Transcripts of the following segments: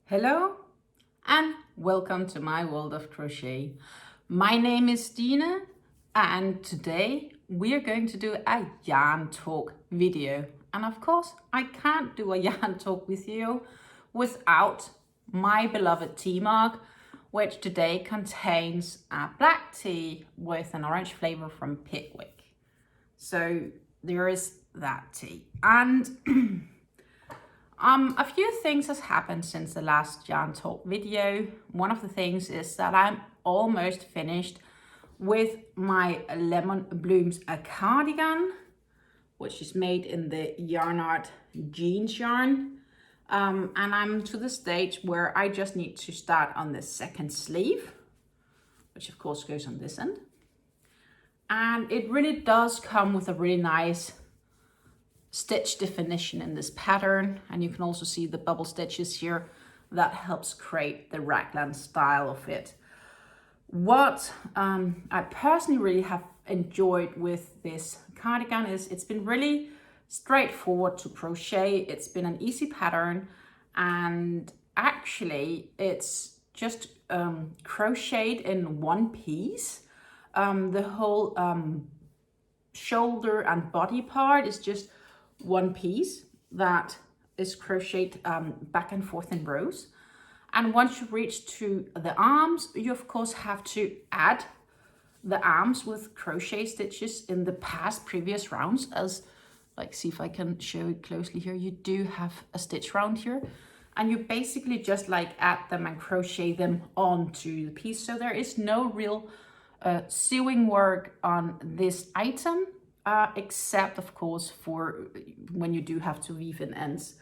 Hello and welcome to my world of crochet. My name is Dina and today we are going to do a yarn talk video. And of course I can't do a yarn talk with you without my beloved tea mug, which today contains a black tea with an orange flavor from Pickwick. So there is that tea. And a few things has happened since the last yarn talk video. One of the things is that I'm almost finished with my Lemon Blooms cardigan, which is made in the Yarn Art jeans yarn. And I'm to the stage where I just need to start on the second sleeve, which of course goes on this end. And it really does come with a really nice stitch definition in this pattern, and you can also see the bubble stitches here that helps create the raglan style of it. What I personally really have enjoyed with this cardigan is it's been really straightforward to crochet. It's been an easy pattern, and actually it's just crocheted in one piece. The whole shoulder and body part is just one piece that is crocheted back and forth in rows. And once you reach to the arms, you of course have to add the arms with crochet stitches in the previous rounds. As like, see if I can show it closely here, you do have a stitch round here, and you basically just like add them and crochet them onto the piece. So there is no real sewing work on this item, except of course for when you do have to weave in ends.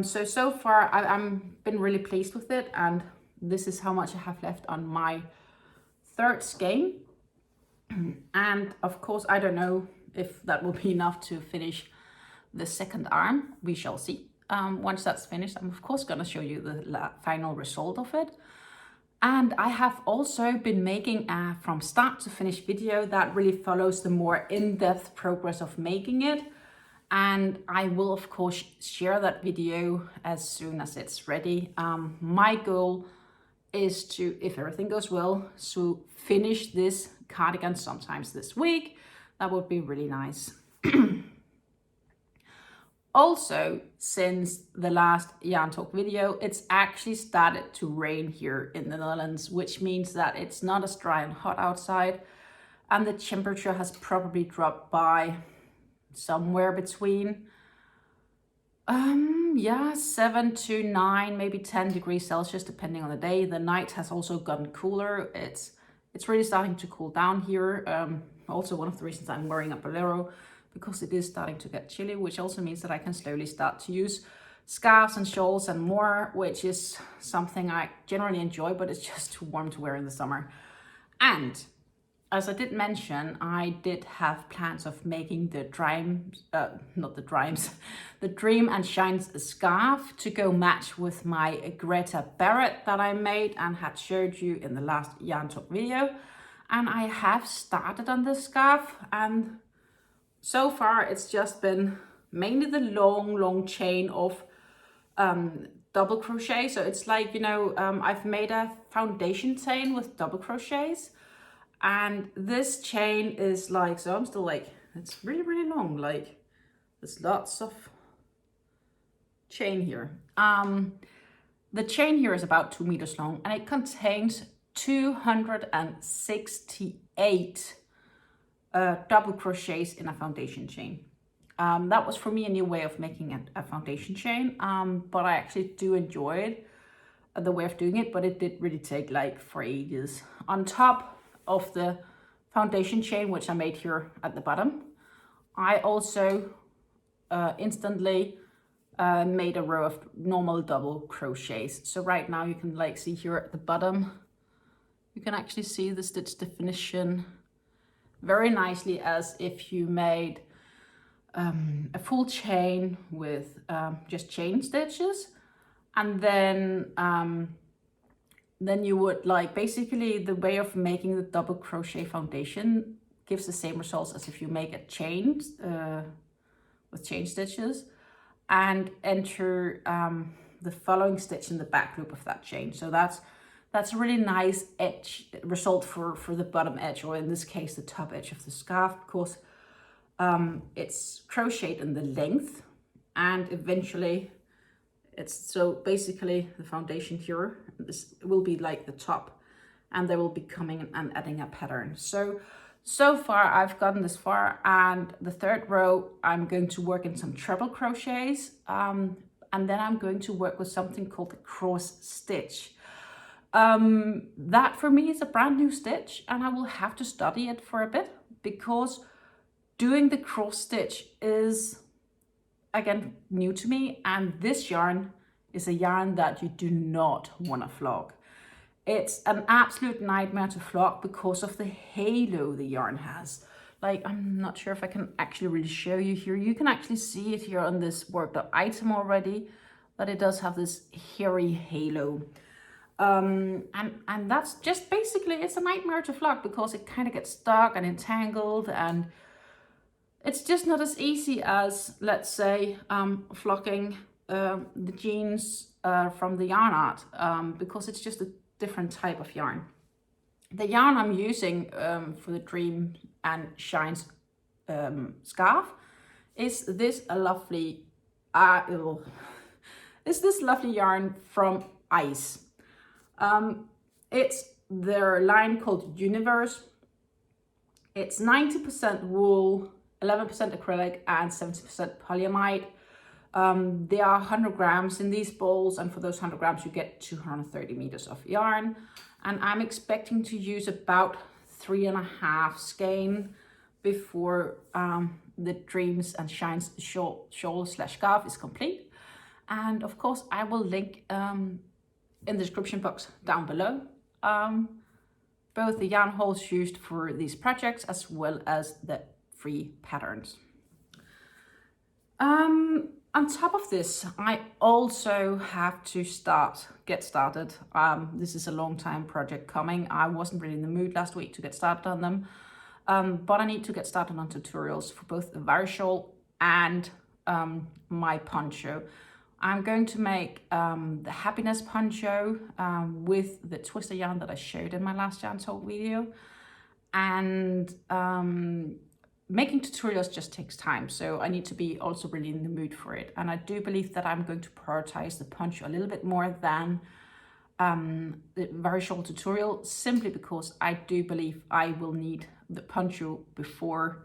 So far I'm been really pleased with it, and this is how much I have left on my third skein. And of course I don't know if that will be enough to finish the second arm. We shall see. Once that's finished, I'm of course gonna show you the final result of it. And I have also been making a from start to finish video that really follows the more in-depth progress of making it. And I will of course share that video as soon as it's ready. My goal is to, if everything goes well, to finish this cardigan sometimes this week. That would be really nice. Also, since the last yarn talk video, it's actually started to rain here in the Netherlands, which means that it's not as dry and hot outside, and the temperature has probably dropped by somewhere between 7 to 9, maybe 10 degrees Celsius depending on the day. The night has also gotten cooler. It's really starting to cool down here. Also one of the reasons I'm wearing a bolero, because it is starting to get chilly, which also means that I can slowly start to use scarves and shawls and more, which is something I generally enjoy, but it's just too warm to wear in the summer. And as I did mention, I did have plans of making the Dream and Shines scarf to go match with my Greta Barrett that I made and had showed you in the last yarn talk video. And I have started on this scarf, and so far it's just been mainly the long chain of double crochet. So it's like, you know, I've made a foundation chain with double crochets, and this chain is like, so I'm still like, it's really long, like there's lots of chain here. The chain here is about 2 meters long, and it contains 268 double crochets in a foundation chain. That was for me a new way of making a foundation chain, but I actually do enjoy it, the way of doing it, but it did really take like for ages. On top of the foundation chain, which I made here at the bottom, I also instantly made a row of normal double crochets. So right now you can like see here at the bottom, you can actually see the stitch definition very nicely, as if you made a full chain with just chain stitches, and then you would like, basically the way of making the double crochet foundation gives the same results as if you make a chain with chain stitches and enter the following stitch in the back loop of that chain. So that's a really nice edge result for the bottom edge, or in this case the top edge of the scarf, because it's crocheted in the length, and eventually so basically the foundation here, this will be like the top, and they will be coming and adding a pattern. So far I've gotten this far, and the third row I'm going to work in some treble crochets, and then I'm going to work with something called the cross stitch. That for me is a brand new stitch, and I will have to study it for a bit, because doing the cross stitch is again new to me, and this yarn is a yarn that you do not want to flog. It's an absolute nightmare to flog because of the halo the yarn has. Like, I'm not sure if I can actually really show you here. You can actually see it here on this worked up item already, that it does have this hairy halo. And that's just basically, it's a nightmare to flog because it kind of gets stuck and entangled, and it's just not as easy as, let's say, flocking the jeans from the yarn art, because it's just a different type of yarn. The yarn I'm using for the Dream and Shines scarf is this lovely yarn from Ice. It's their line called Universe. It's 90% wool, 11% acrylic, and 70% polyamide. There are 100 grams in these balls, and for those 100 grams you get 230 meters of yarn, and I'm expecting to use about 3.5 skein before the Dreams and Shines shawl/scarf is complete. And of course I will link in the description box down below both the yarn hauls used for these projects as well as the free patterns. On top of this, I also have to get started. This is a long time project coming. I wasn't really in the mood last week to get started on them, but I need to get started on tutorials for both the Vary shawl and my poncho. I'm going to make the Happiness poncho with the twister yarn that I showed in my last yarn talk video, and making tutorials just takes time, so I need to be also really in the mood for it. And I do believe that I'm going to prioritize the poncho a little bit more than the Vary shawl tutorial, simply because I do believe I will need the poncho before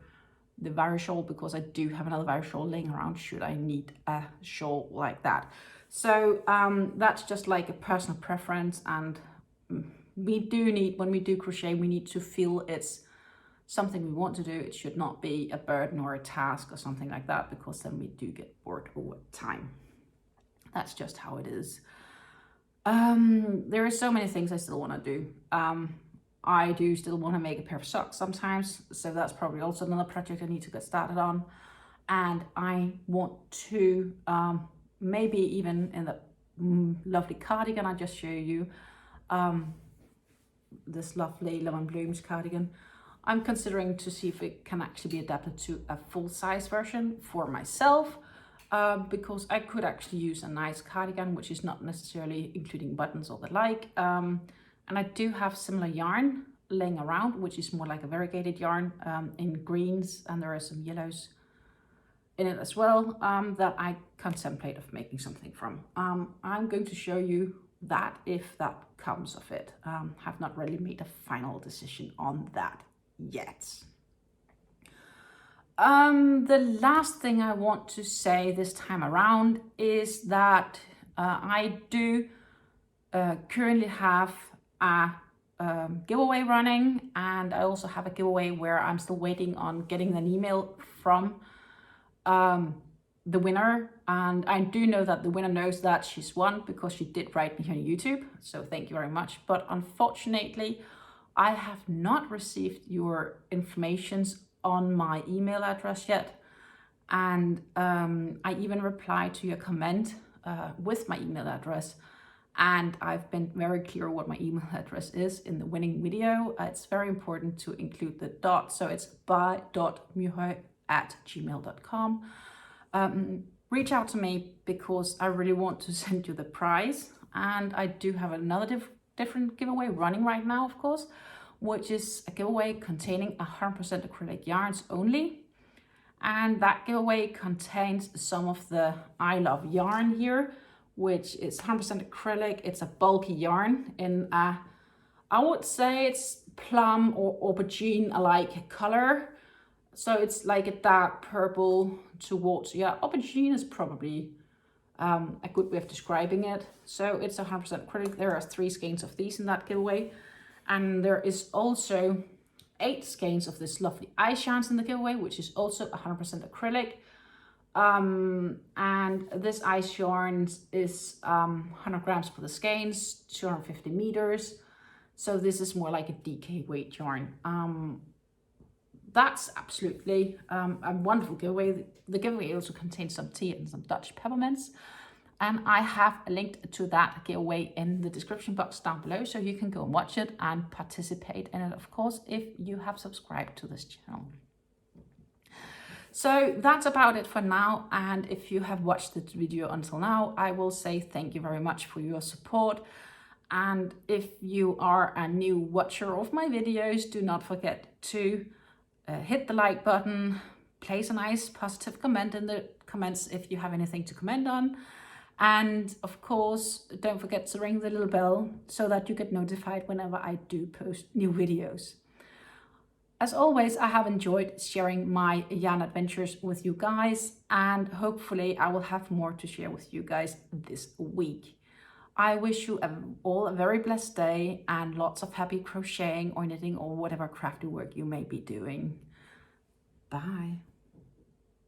the Vary shawl, because I do have another Vary shawl laying around should I need a shawl like that. So that's just like a personal preference, and we do need, when we do crochet, we need to feel it's something we want to do. It should not be a burden or a task or something like that, because then we do get bored over time. That's just how it is. There are so many things I still want to do. I do still want to make a pair of socks sometimes, so that's probably also another project I need to get started on. And I want to maybe even in the lovely cardigan I just showed you, this lovely Lemon Blooms cardigan, I'm considering to see if it can actually be adapted to a full-size version for myself, because I could actually use a nice cardigan which is not necessarily including buttons or the like. And I do have similar yarn laying around, which is more like a variegated yarn in greens, and there are some yellows in it as well, that I contemplate of making something from. I'm going to show you that if that comes of it. Have not really made a final decision on that yet. The last thing I want to say this time around is that I do currently have a giveaway running, and I also have a giveaway where I'm still waiting on getting an email from the winner, and I do know that the winner knows that she's won because she did write me here on YouTube, so thank you very much. But unfortunately I have not received your informations on my email address yet, and I even replied to your comment with my email address, and I've been very clear what my email address is in the winning video. It's very important to include the dot, so it's by.myhøj@gmail.com. reach out to me because I really want to send you the prize. And I do have another different giveaway running right now, of course, which is a giveaway containing 100% acrylic yarns only. And that giveaway contains some of the I Love yarn here, which is 100% acrylic. It's a bulky yarn in a, I would say it's plum or aubergine-alike color. So it's like a dark purple towards, yeah, aubergine is probably a good way of describing it. So it's 100% acrylic. There are 3 skeins of these in that giveaway. And there is also 8 skeins of this lovely ice yarns in the giveaway, which is also 100% acrylic. And this ice yarn is 100 grams for the skeins, 250 meters. So this is more like a DK weight yarn. That's absolutely a wonderful giveaway. The giveaway also contains some tea and some Dutch peppermints. And I have a link to that giveaway in the description box down below, so you can go and watch it and participate in it, of course, if you have subscribed to this channel. So that's about it for now. And if you have watched this video until now, I will say thank you very much for your support. And if you are a new watcher of my videos, do not forget to hit the like button, place a nice positive comment in the comments if you have anything to comment on. And of course, don't forget to ring the little bell so that you get notified whenever I do post new videos. As always, I have enjoyed sharing my yarn adventures with you guys, and hopefully I will have more to share with you guys this week. I wish you all a very blessed day and lots of happy crocheting or knitting or whatever crafty work you may be doing. Bye.